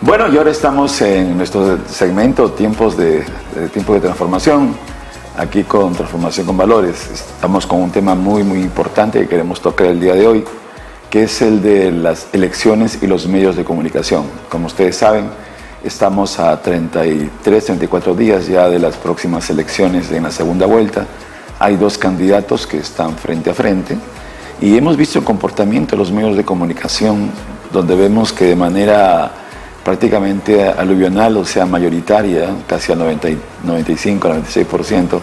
Bueno, y ahora estamos en nuestro segmento tiempo de transformación, aquí con Transformación con Valores. Estamos con un tema muy importante que queremos tocar el día de hoy, que es el de las elecciones y los medios de comunicación. Como ustedes saben, estamos a 34 días ya de las próximas elecciones en la segunda vuelta. Hay dos candidatos que están frente a frente y hemos visto el comportamiento de los medios de comunicación, donde vemos que de manera prácticamente aluvional, o sea, mayoritaria, casi al 95-96%,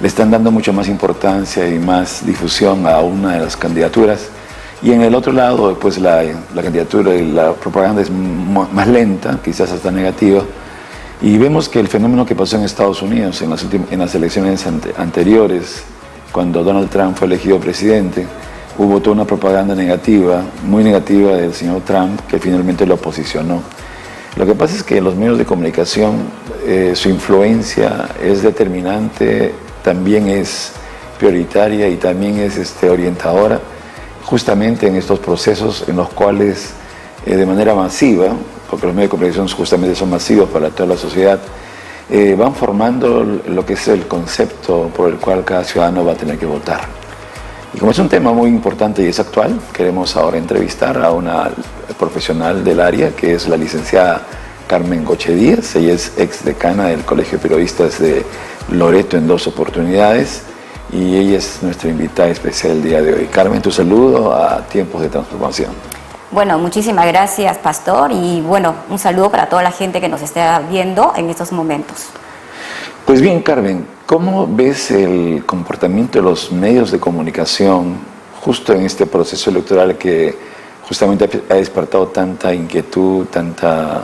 le están dando mucha más importancia y más difusión a una de las candidaturas. Y en el otro lado, pues la candidatura y la propaganda es más lenta, quizás hasta negativa. Y vemos que el fenómeno que pasó en Estados Unidos en las elecciones anteriores, cuando Donald Trump fue elegido presidente, hubo toda una propaganda negativa, muy negativa del señor Trump, que finalmente lo posicionó. Lo que pasa es que los medios de comunicación, su influencia es determinante, también es prioritaria y también es orientadora, justamente en estos procesos en los cuales de manera masiva, porque los medios de comunicación justamente son masivos para toda la sociedad, van formando lo que es el concepto por el cual cada ciudadano va a tener que votar. Y como es un tema muy importante y es actual, queremos ahora entrevistar a una profesional del área, que es la licenciada Carmen Goche Díaz. Ella es ex decana del Colegio de Periodistas de Loreto en 2 oportunidades y ella es nuestra invitada especial el día de hoy. Carmen, tu saludo a Tiempos de Transformación. Bueno, muchísimas gracias, Pastor, y bueno, un saludo para toda la gente que nos está viendo en estos momentos. Pues bien, Carmen, ¿cómo ves el comportamiento de los medios de comunicación justo en este proceso electoral que justamente ha despertado tanta inquietud, tanta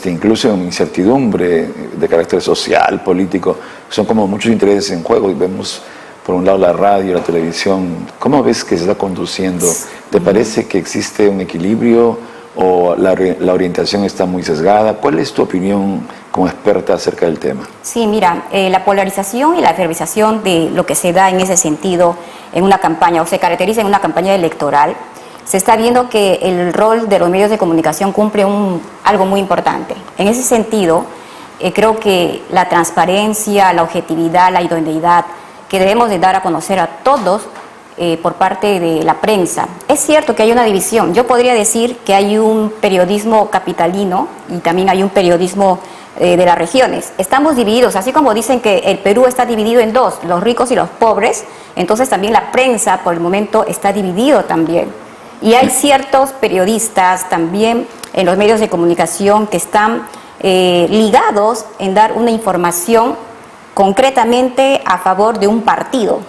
incluso incertidumbre de carácter social, político? Son como muchos intereses en juego y vemos por un lado la radio, la televisión. ¿Cómo ves que se está conduciendo? ¿Te parece que existe un equilibrio o la orientación está muy sesgada? ¿Cuál es tu opinión como experta acerca del tema? Sí, mira, la polarización y la efervescencia de lo que se da en ese sentido en una campaña, o se caracteriza en una campaña electoral, se está viendo que el rol de los medios de comunicación cumple algo muy importante. En ese sentido, creo que la transparencia, la objetividad, la idoneidad que debemos de dar a conocer a todos por parte de la prensa. Es cierto que hay una división. Yo podría decir que hay un periodismo capitalino y también hay un periodismo de las regiones. Estamos divididos, así como dicen que el Perú está dividido en dos, los ricos y los pobres, entonces también la prensa por el momento está dividido también. Y hay ciertos periodistas también en los medios de comunicación que están ligados en dar una información concretamente a favor de un partido,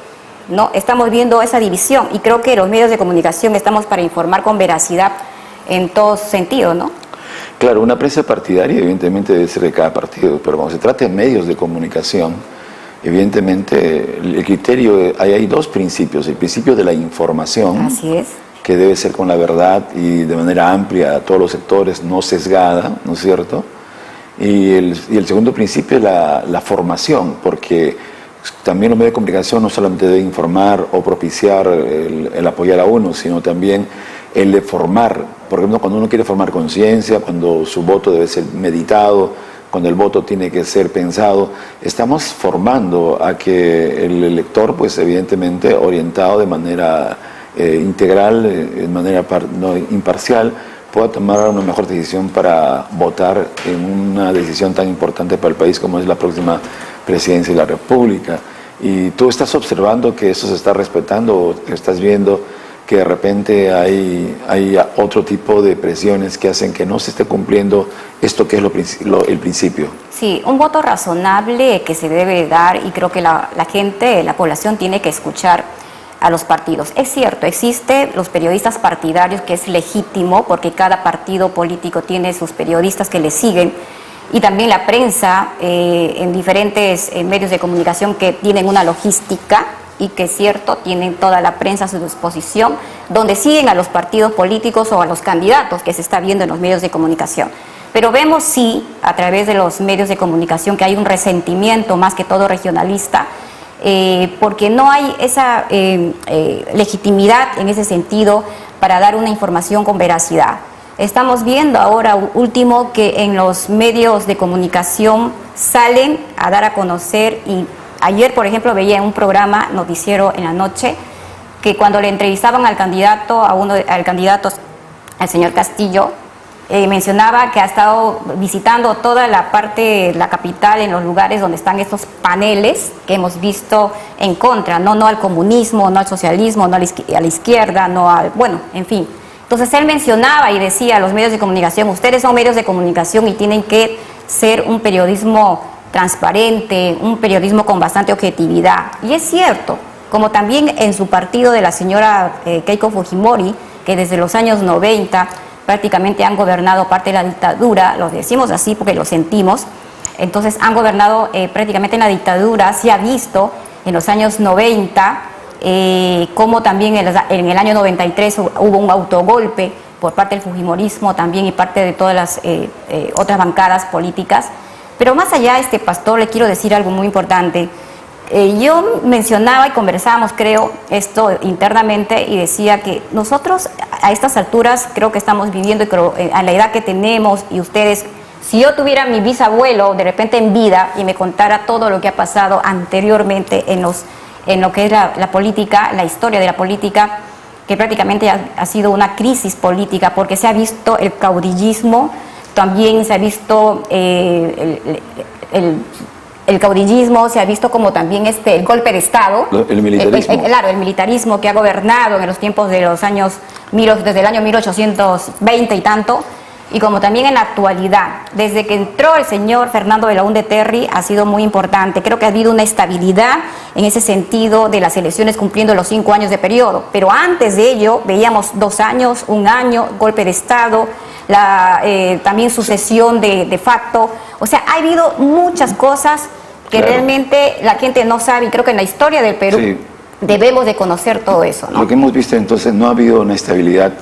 ¿no? Estamos viendo esa división y creo que los medios de comunicación estamos para informar con veracidad en todo sentido, ¿no? Claro, una prensa partidaria evidentemente debe ser de cada partido, pero cuando se trata de medios de comunicación, evidentemente el criterio, hay dos principios: el principio de la información. Así es, que debe ser con la verdad y de manera amplia a todos los sectores, no sesgada, ¿no es cierto? Y el segundo principio es la formación, porque también los medios de comunicación no solamente deben informar o propiciar el apoyar a uno, sino también el de formar. Por ejemplo, cuando uno quiere formar conciencia, cuando su voto debe ser meditado, cuando el voto tiene que ser pensado, estamos formando a que el elector, pues evidentemente orientado de manera integral, de manera no imparcial, pueda tomar una mejor decisión para votar en una decisión tan importante para el país como es la próxima presidencia de la República. Y tú estás observando que eso se está respetando, o estás viendo que de repente hay otro tipo de presiones que hacen que no se esté cumpliendo esto que es el principio. Sí, un voto razonable que se debe dar, y creo que la gente, la población tiene que escuchar a los partidos. Es cierto, existen los periodistas partidarios, que es legítimo porque cada partido político tiene sus periodistas que le siguen, y también la prensa en diferentes medios de comunicación que tienen una logística y que es cierto, tienen toda la prensa a su disposición, donde siguen a los partidos políticos o a los candidatos que se está viendo en los medios de comunicación. Pero vemos sí, a través de los medios de comunicación, que hay un resentimiento más que todo regionalista, porque no hay esa legitimidad en ese sentido para dar una información con veracidad. estamos viendo ahora último que en los medios de comunicación salen a dar a conocer, y ayer, por ejemplo, veía en un programa noticiero en la noche, que cuando le entrevistaban al candidato, al señor Castillo, mencionaba que ha estado visitando toda la parte, la capital, en los lugares donde están estos paneles que hemos visto en contra, no al comunismo, no al socialismo, no a la izquierda, no al, bueno, en fin. Entonces él mencionaba y decía a los medios de comunicación, ustedes son medios de comunicación y tienen que ser un periodismo transparente, un periodismo con bastante objetividad. Y es cierto, como también en su partido de la señora Keiko Fujimori, que desde los años 90 prácticamente han gobernado parte de la dictadura, lo decimos así porque lo sentimos, entonces han gobernado prácticamente en la dictadura. Se ha visto en los años 90 como también en el año 93 hubo un autogolpe por parte del fujimorismo también y parte de todas las otras bancadas políticas. Pero más allá, pastor, le quiero decir algo muy importante. Yo mencionaba y conversábamos, creo, esto internamente, y decía que nosotros a estas alturas creo que estamos viviendo, y creo, a la edad que tenemos, y ustedes, si yo tuviera mi bisabuelo de repente en vida y me contara todo lo que ha pasado anteriormente en lo que es la política, la historia de la política, que prácticamente ha sido una crisis política, porque se ha visto el caudillismo, también se ha visto el caudillismo, se ha visto como también el golpe de Estado. El militarismo. Claro, el militarismo que ha gobernado en los tiempos de los años, desde el año 1820 y tanto, y como también en la actualidad. Desde que entró el señor Fernando Belaúnde Terry ha sido muy importante. Creo que ha habido una estabilidad en ese sentido de las elecciones cumpliendo los 5 años de periodo. Pero antes de ello veíamos 2 años, 1 año, golpe de Estado, también sucesión de facto. O sea, ha habido muchas cosas que claro, realmente la gente no sabe, y creo que en la historia del Perú sí, debemos de conocer todo eso, ¿no? Lo que hemos visto entonces, no ha habido una estabilidad,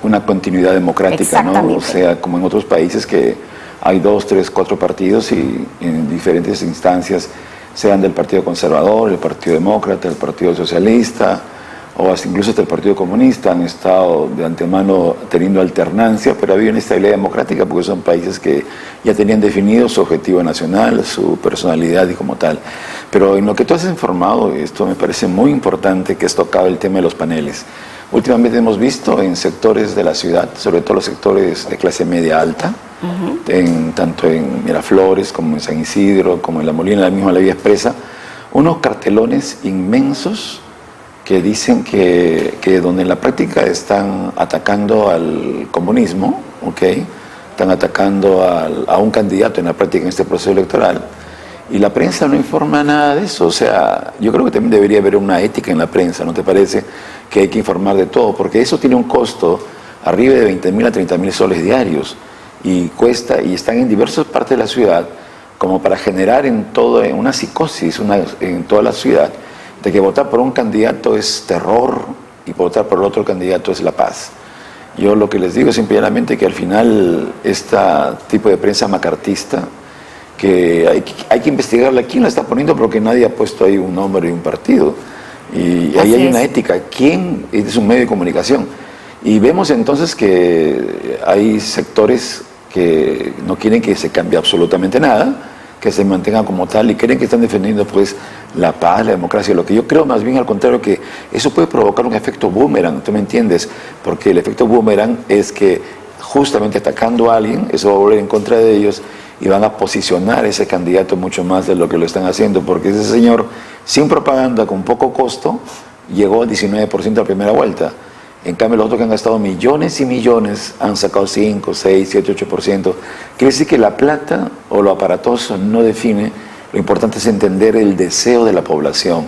una continuidad democrática, ¿no? O sea, como en otros países que hay 2, 3, 4 partidos y en diferentes instancias, sean del Partido Conservador, el Partido Demócrata, el Partido Socialista, o hasta incluso hasta el Partido Comunista, han estado de antemano teniendo alternancia, pero había una estabilidad democrática porque son países que ya tenían definido su objetivo nacional, su personalidad y como tal. Pero en lo que tú has informado, esto me parece muy importante, que has tocado el tema de los paneles. Últimamente hemos visto en sectores de la ciudad, sobre todo los sectores de clase media alta, tanto en Miraflores como en San Isidro, como en La Molina, la misma La Vía Expresa, unos cartelones inmensos que dicen que donde en la práctica están atacando al comunismo, ¿okay? Están atacando a un candidato en la práctica en este proceso electoral, y la prensa no informa nada de eso. O sea, yo creo que también debería haber una ética en la prensa, ¿no te parece? Que hay que informar de todo, porque eso tiene un costo arriba de 20.000 a 30.000 soles diarios, y cuesta, y están en diversas partes de la ciudad, como para generar en una psicosis en toda la ciudad, de que votar por un candidato es terror y votar por el otro candidato es la paz. Yo lo que les digo simplemente que al final este tipo de prensa macartista, que hay que investigarla, quién la está poniendo, porque nadie ha puesto ahí un nombre y un partido, y ahí hay una ética, quién es un medio de comunicación, y vemos entonces que hay sectores que no quieren que se cambie absolutamente nada, que se mantengan como tal, y creen que están defendiendo pues la paz, la democracia. Lo que yo creo más bien al contrario, que eso puede provocar un efecto boomerang, ¿tú me entiendes? Porque el efecto boomerang es que justamente atacando a alguien, eso va a volver en contra de ellos y van a posicionar a ese candidato mucho más de lo que lo están haciendo, porque ese señor, sin propaganda, con poco costo, llegó al 19% a primera vuelta. En cambio, los otros que han gastado millones y millones han sacado 5, 6, 7, 8%. Quiere decir que la plata o lo aparatoso no define. Lo importante es entender el deseo de la población.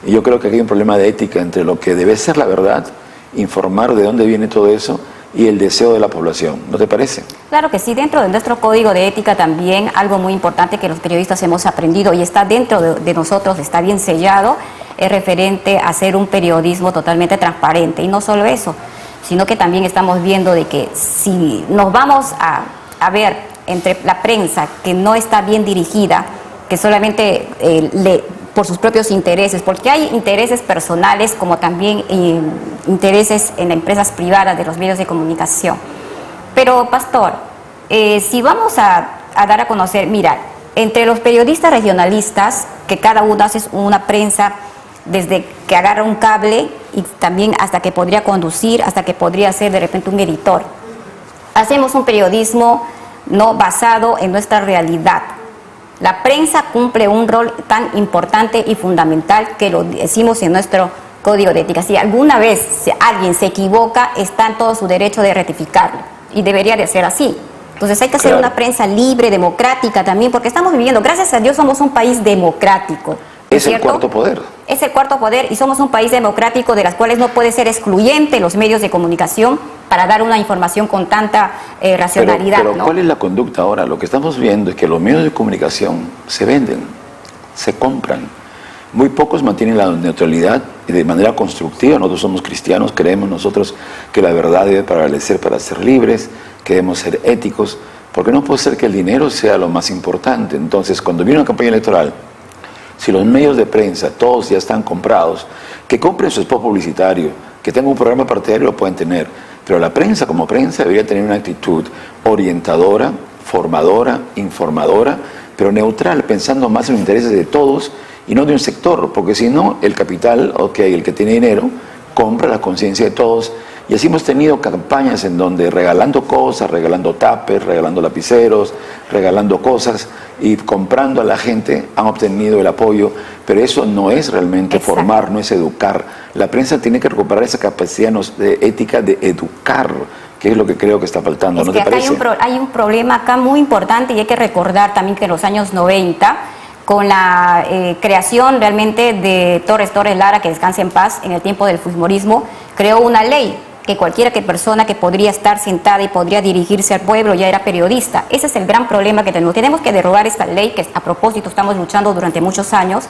Y yo creo que aquí hay un problema de ética entre lo que debe ser la verdad, informar de dónde viene todo eso, y el deseo de la población. ¿No te parece? Claro que sí. Dentro de nuestro código de ética también, algo muy importante que los periodistas hemos aprendido y está dentro de nosotros, está bien sellado, es referente a hacer un periodismo totalmente transparente. Y no solo eso, sino que también estamos viendo de que si nos vamos a ver entre la prensa que no está bien dirigida, que solamente por sus propios intereses, porque hay intereses personales como también intereses en empresas privadas de los medios de comunicación. Pero, pastor, si vamos a dar a conocer, mira, entre los periodistas regionalistas, que cada uno hace una prensa desde que agarra un cable y también hasta que podría conducir, hasta que podría ser de repente un editor. Hacemos un periodismo no basado en nuestra realidad. La prensa cumple un rol tan importante y fundamental que lo decimos en nuestro código de ética. Si alguna vez alguien se equivoca, está en todo su derecho de rectificarlo y debería de ser así. Entonces hay que hacer una prensa libre, democrática también, porque estamos viviendo, gracias a Dios, somos un país democrático. Es el cuarto poder. Es el cuarto poder y somos un país democrático de las cuales no puede ser excluyente los medios de comunicación para dar una información con tanta racionalidad. Pero ¿no? ¿cuál es la conducta ahora? Lo que estamos viendo es que los medios de comunicación se venden, se compran. Muy pocos mantienen la neutralidad y de manera constructiva. Nosotros somos cristianos, creemos nosotros que la verdad debe prevalecer para ser libres, que debemos ser éticos, porque no puede ser que el dinero sea lo más importante. Entonces, cuando viene una campaña electoral, si los medios de prensa, todos ya están comprados, que compren su spot publicitario, que tengan un programa partidario, lo pueden tener. Pero la prensa, como prensa, debería tener una actitud orientadora, formadora, informadora, pero neutral, pensando más en los intereses de todos y no de un sector, porque si no, el capital, el que tiene dinero, compra la conciencia de todos. Y así hemos tenido campañas en donde regalando cosas, regalando tuppers, regalando lapiceros, regalando cosas y comprando a la gente han obtenido el apoyo, pero eso no es realmente formar, no es educar. La prensa tiene que recuperar esa capacidad de ética de educar, que es lo que creo que está faltando, ¿no te parece? Hay un problema acá muy importante y hay que recordar también que en los años 90, con la creación realmente de Torres Lara, que descanse en paz, en el tiempo del fujimorismo, creó una ley que cualquier persona que podría estar sentada y podría dirigirse al pueblo ya era periodista. Ese es el gran problema que tenemos. Tenemos que derogar esta ley que a propósito estamos luchando durante muchos años.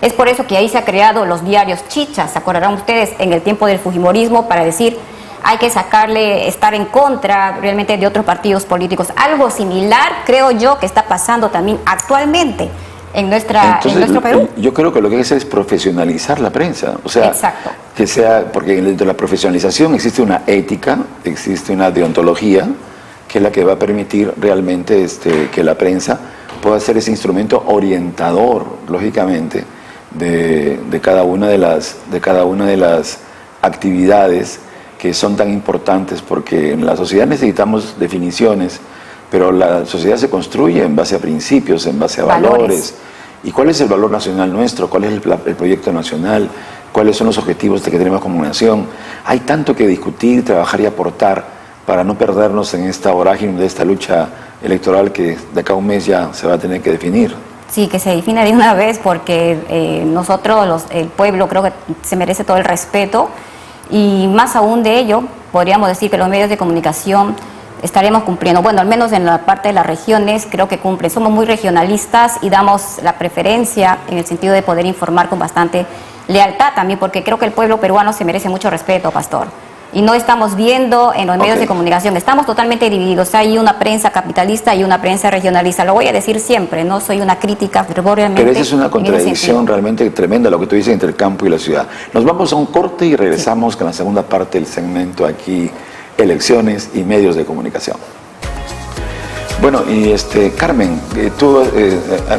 Es por eso que ahí se ha creado los diarios chichas, se acordarán ustedes, en el tiempo del fujimorismo, para decir hay que estar en contra realmente de otros partidos políticos. Algo similar creo yo que está pasando también actualmente en nuestro Perú. Yo creo que lo que hay que hacer es profesionalizar la prensa, o sea, exacto, que sea, porque dentro de la profesionalización existe una ética, existe una deontología, que es la que va a permitir realmente que la prensa pueda ser ese instrumento orientador, lógicamente, de cada una de las actividades que son tan importantes, porque en la sociedad necesitamos definiciones, pero la sociedad se construye en base a principios, en base a valores. ¿Y cuál es el valor nacional nuestro? ¿Cuál es el proyecto nacional? ¿Cuáles son los objetivos que tenemos como nación? Hay tanto que discutir, trabajar y aportar para no perdernos en esta vorágine de esta lucha electoral que de acá a un mes ya se va a tener que definir. Sí, que se define de una vez, porque nosotros, el pueblo, creo que se merece todo el respeto, y más aún de ello, podríamos decir que los medios de comunicación estaremos cumpliendo. Bueno, al menos en la parte de las regiones creo que cumplen. Somos muy regionalistas y damos la preferencia en el sentido de poder informar con bastante lealtad también, porque creo que el pueblo peruano se merece mucho respeto, pastor. Y no estamos viendo en los medios de comunicación, estamos totalmente divididos. Hay una prensa capitalista y una prensa regionalista. Lo voy a decir siempre, no soy una crítica verbalmente. Pero esa es una contradicción realmente tremenda, lo que tú dices entre el campo y la ciudad. Nos vamos a un corte y regresamos con la segunda parte del segmento aquí, elecciones y medios de comunicación. Bueno, y Carmen,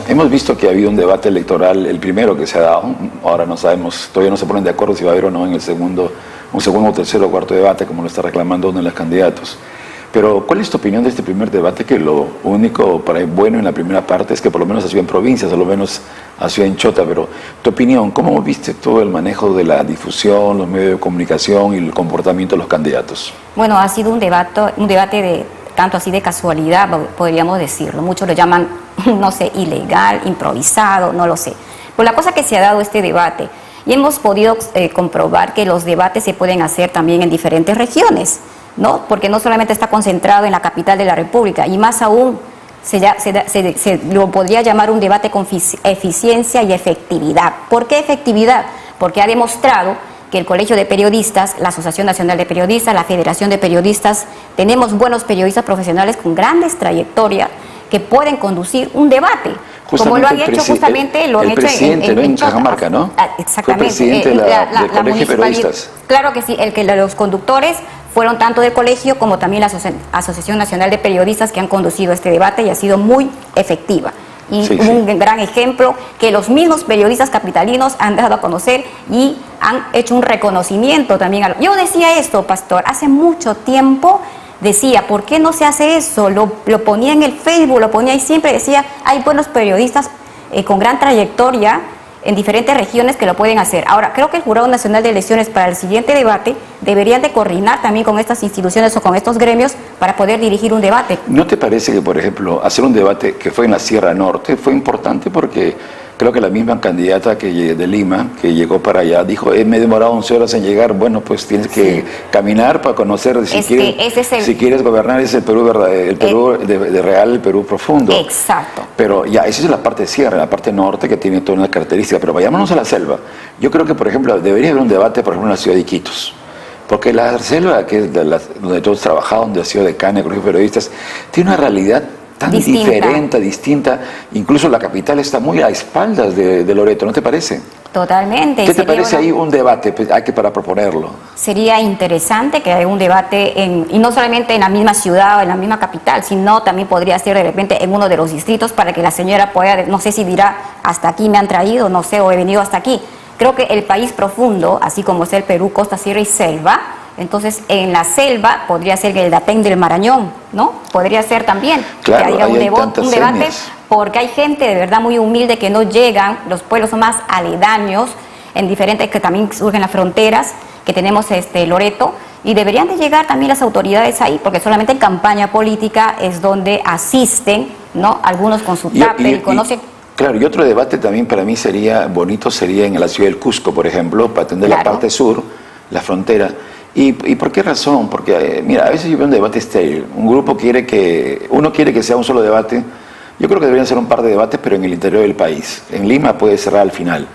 hemos visto que ha habido un debate electoral, el primero que se ha dado, ahora no sabemos, todavía no se ponen de acuerdo si va a haber o no en un segundo, tercero o cuarto debate, como lo está reclamando uno de los candidatos. Pero, ¿cuál es tu opinión de este primer debate? Que lo único bueno en la primera parte es que por lo menos ha sido en provincias, por lo menos ha sido en Chota, pero tu opinión, ¿cómo viste todo el manejo de la difusión, los medios de comunicación y el comportamiento de los candidatos? Bueno, ha sido un debate de tanto así de casualidad, podríamos decirlo. Muchos lo llaman, no sé, ilegal, improvisado, no lo sé. Pues la cosa que se ha dado este debate, y hemos podido comprobar que los debates se pueden hacer también en diferentes regiones, ¿no? Porque no solamente está concentrado en la capital de la República, y más aún se lo podría llamar un debate con eficiencia y efectividad. ¿Por qué efectividad? Porque ha demostrado que el Colegio de Periodistas, la Asociación Nacional de Periodistas, la Federación de Periodistas, tenemos buenos periodistas profesionales con grandes trayectorias que pueden conducir un debate. Como lo han hecho justamente, lo han hecho en Cajamarca, ¿no? Exactamente. Fue presidente del Colegio de Periodistas. Claro que sí, el que los conductores fueron tanto del colegio como también la Asociación Nacional de Periodistas que han conducido este debate y ha sido muy efectiva. Y un gran ejemplo que los mismos periodistas capitalinos han dado a conocer y han hecho un reconocimiento también. Yo decía esto, Pastor, hace mucho tiempo decía, ¿por qué no se hace eso? Lo ponía en el Facebook, lo ponía y siempre decía, hay buenos periodistas con gran trayectoria en diferentes regiones que lo pueden hacer. Ahora, creo que el Jurado Nacional de Elecciones para el siguiente debate deberían de coordinar también con estas instituciones o con estos gremios para poder dirigir un debate. ¿No te parece que, por ejemplo, hacer un debate que fue en la Sierra Norte fue importante? Porque creo que la misma candidata de Lima, que llegó para allá, dijo, me he demorado 11 horas en llegar. Bueno, pues tienes que caminar para conocer, si quieres gobernar, es el Perú verdadero, el Perú de real, el Perú profundo. Exacto. Pero ya, esa es la parte de sierra, la parte norte que tiene toda una característica. Pero vayámonos a la selva. Yo creo que, por ejemplo, debería haber un debate, por ejemplo, en la ciudad de Iquitos. Porque la selva, que es donde todos trabajamos, donde ha sido decana de colegios periodistas, tiene una realidad tan distinta, incluso la capital está muy a espaldas de Loreto, ¿no te parece? Totalmente. ¿Qué te parece ahí un debate para proponerlo? Sería interesante que haya un debate, y no solamente en la misma ciudad o en la misma capital, sino también podría ser de repente en uno de los distritos para que la señora pueda, no sé si dirá, hasta aquí me han traído, no sé, o he venido hasta aquí. Creo que el país profundo, así como es el Perú, costa, sierra y selva, entonces en la selva podría ser el Datén del Marañón, ¿no? Podría ser también claro, que haya un debate, porque hay gente de verdad muy humilde que no llegan, los pueblos más aledaños, en diferentes, que también surgen las fronteras, que tenemos Loreto, y deberían de llegar también las autoridades ahí, porque solamente en campaña política es donde asisten, ¿no? Algunos con su tablet y conocen. Claro, y otro debate también para mí sería en la ciudad del Cusco, por ejemplo, para atender la parte sur, la frontera. ¿Y por qué razón? Porque, mira, a veces yo veo un debate estéril. Uno quiere que sea un solo debate. Yo creo que deberían ser un par de debates, pero en el interior del país. En Lima puede cerrar al final.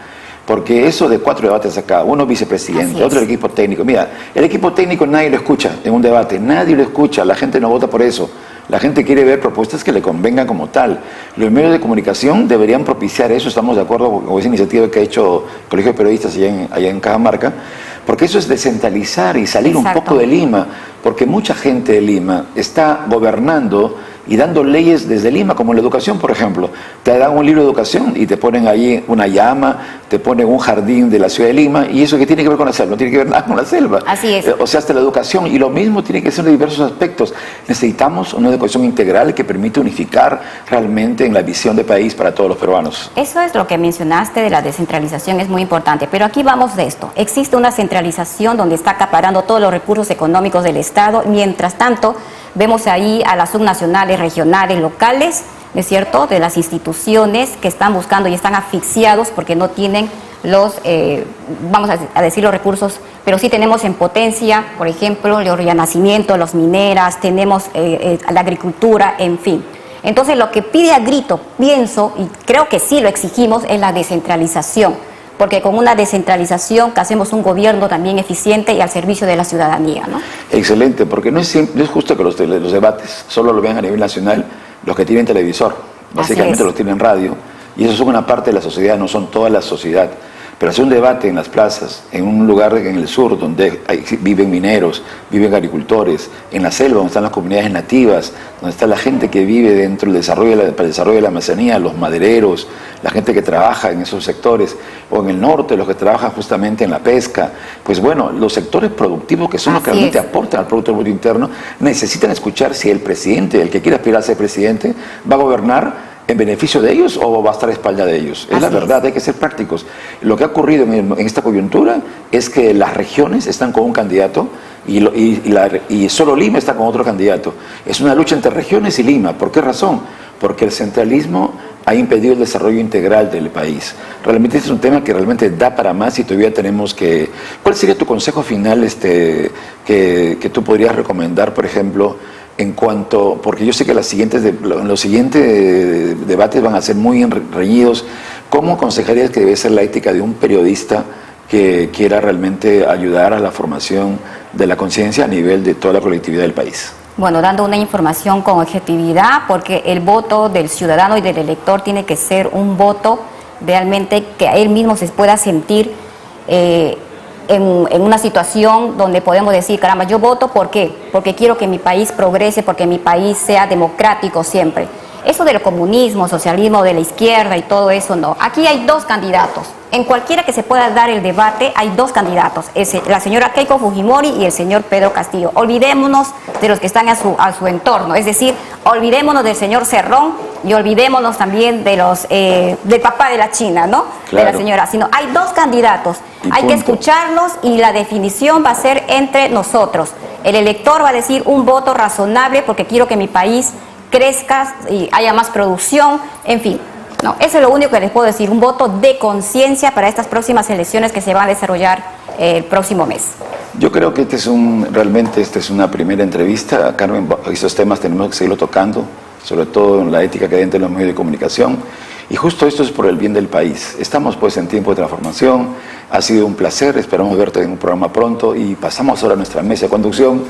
Porque eso de 4 debates acá, uno vicepresidente, otro el equipo técnico. Mira, el equipo técnico nadie lo escucha en un debate, nadie lo escucha, la gente no vota por eso. La gente quiere ver propuestas que le convengan como tal. Los medios de comunicación deberían propiciar eso, estamos de acuerdo con esa iniciativa que ha hecho el Colegio de Periodistas allá en Cajamarca, porque eso es descentralizar y salir un poco de Lima, porque mucha gente de Lima está gobernando y dando leyes desde Lima, como en la educación, por ejemplo. Te dan un libro de educación y te ponen ahí una llama, te ponen un jardín de la ciudad de Lima, y eso que tiene que ver con la selva, no tiene que ver nada con la selva. Así es. O sea, hasta la educación, y lo mismo tiene que ser de diversos aspectos. Necesitamos una educación integral que permita unificar realmente en la visión de país para todos los peruanos. Eso es lo que mencionaste de la descentralización, es muy importante, pero aquí vamos de esto. Existe una centralización donde está acaparando todos los recursos económicos del Estado, mientras tanto vemos ahí a las subnacionales, regionales, locales, ¿no es cierto?, de las instituciones que están buscando y están asfixiados porque no tienen los, vamos a decir los recursos, pero sí tenemos en potencia, por ejemplo, el renacimiento, los mineras, tenemos la agricultura, en fin. Entonces lo que pide a grito, pienso, y creo que sí lo exigimos, es la descentralización, porque con una descentralización que hacemos un gobierno también eficiente y al servicio de la ciudadanía, ¿no? Excelente, porque no es justo que los debates solo lo vean a nivel nacional los que tienen televisor, básicamente los tienen radio, y eso son una parte de la sociedad, no son toda la sociedad. Pero hacer un debate en las plazas, en un lugar en el sur donde viven mineros, viven agricultores, en la selva donde están las comunidades nativas, donde está la gente que vive dentro del desarrollo de la Amazonía, los madereros, la gente que trabaja en esos sectores, o en el norte, los que trabajan justamente en la pesca. Pues bueno, los sectores productivos, que son los que realmente aportan al Producto Bruto Interno, necesitan escuchar si el presidente, el que quiera aspirar a ser presidente, va a gobernar en beneficio de ellos o va a estar a espalda de ellos. Es la verdad, hay que ser prácticos. Lo que ha ocurrido en esta coyuntura es que las regiones están con un candidato y solo Lima está con otro candidato. Es una lucha entre regiones y Lima. ¿Por qué razón? Porque el centralismo ha impedido el desarrollo integral del país. Realmente este es un tema que realmente da para más y todavía tenemos que... ¿Cuál sería tu consejo final que tú podrías recomendar, por ejemplo, en cuanto, porque yo sé que los siguientes debates van a ser muy reñidos? ¿Cómo aconsejarías que debe ser la ética de un periodista que quiera realmente ayudar a la formación de la conciencia a nivel de toda la colectividad del país? Bueno, dando una información con objetividad, porque el voto del ciudadano y del elector tiene que ser un voto realmente que a él mismo se pueda sentir en una situación donde podemos decir, caramba, yo voto, ¿por qué? Porque quiero que mi país progrese, porque mi país sea democrático siempre. Eso del comunismo, socialismo, de la izquierda y todo eso, no. Aquí hay dos candidatos. En cualquiera que se pueda dar el debate, hay dos candidatos. Es la señora Keiko Fujimori y el señor Pedro Castillo. Olvidémonos de los que están a su entorno. Es decir, olvidémonos del señor Cerrón y olvidémonos también de del papá de la China, ¿no? Claro. De la señora. Sino hay dos candidatos. Y hay punto. que escucharlos y la definición va a ser entre nosotros. El elector va a decir un voto razonable porque quiero que mi país crezca y haya más producción, en fin. No, eso es lo único que les puedo decir, un voto de conciencia para estas próximas elecciones que se van a desarrollar el próximo mes. Yo creo que realmente esta es una primera entrevista, Carmen. Esos temas tenemos que seguirlo tocando, sobre todo en la ética que hay dentro de los medios de comunicación. Y justo esto es por el bien del país. Estamos pues en tiempo de transformación. Ha sido un placer, esperamos verte en un programa pronto y pasamos ahora a nuestra mesa de conducción.